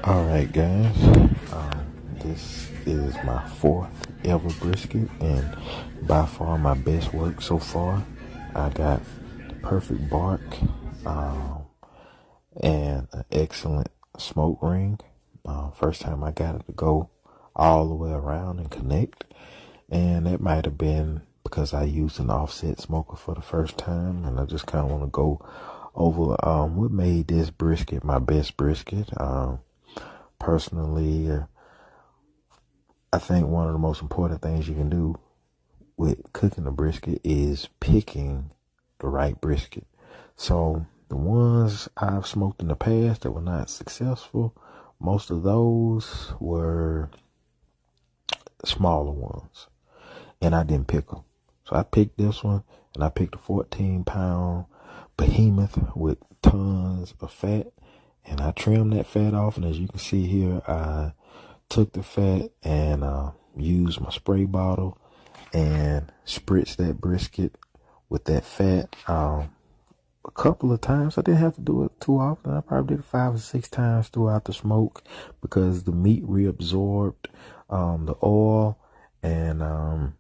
Alright guys, this is my fourth ever brisket and by far my best work so far. I got the perfect bark and an excellent smoke ring. First time I got it to go all the way around and connect, and that might have been because I used an offset smoker for the first time, and I just kind of want to go over what made this brisket my best brisket. Personally, I think one of the most important things you can do with cooking a brisket is picking the right brisket. So the ones I've smoked in the past that were not successful, most of those were smaller ones, and I didn't pick them. So I picked this one, and I picked a 14-pound behemoth with tons of fat, and I trimmed that fat off. And as you can see here, I took the fat and used my spray bottle and spritzed that brisket with that fat a couple of times. I didn't have to do it too often. I probably did it 5 or 6 times throughout the smoke because the meat reabsorbed the oil, and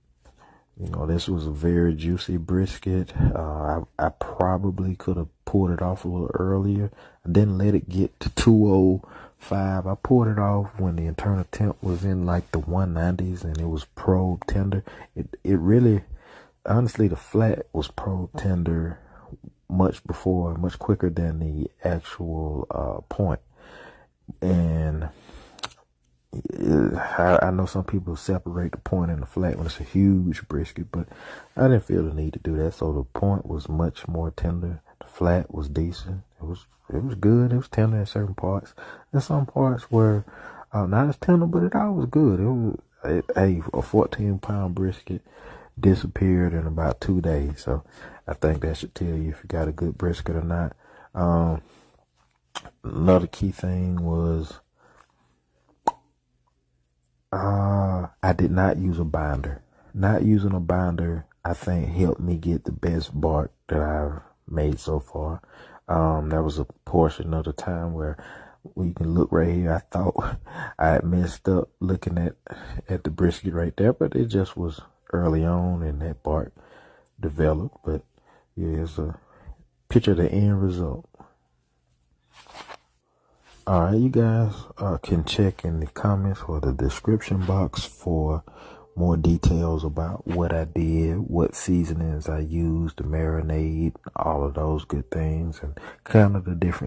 this was a very juicy brisket. I probably could have pulled it off a little earlier. I didn't let it get to 205. I pulled it off when the internal temp was in like the 190s and it was probe tender. It really, honestly, the flat was probe tender much quicker than the actual point. And I know some people separate the point and the flat when it's a huge brisket, but I didn't feel the need to do that. So the point was much more tender. The flat was decent. It was good. It was tender in certain parts, and some parts were not as tender, but it all was good. A 14-pound brisket disappeared in about 2 days. So I think that should tell you if you got a good brisket or not. Another key thing was I did not use a binder. Not using a binder, I think, helped me get the best bark that I've made so far. There was a portion of the time where you can look right here. I thought I had messed up looking at the brisket right there, but it just was early on and that bark developed. But yeah, here's a picture of the end result. Alright, you guys can check in the comments or the description box for more details about what I did, what seasonings I used, the marinade, all of those good things, and kind of the different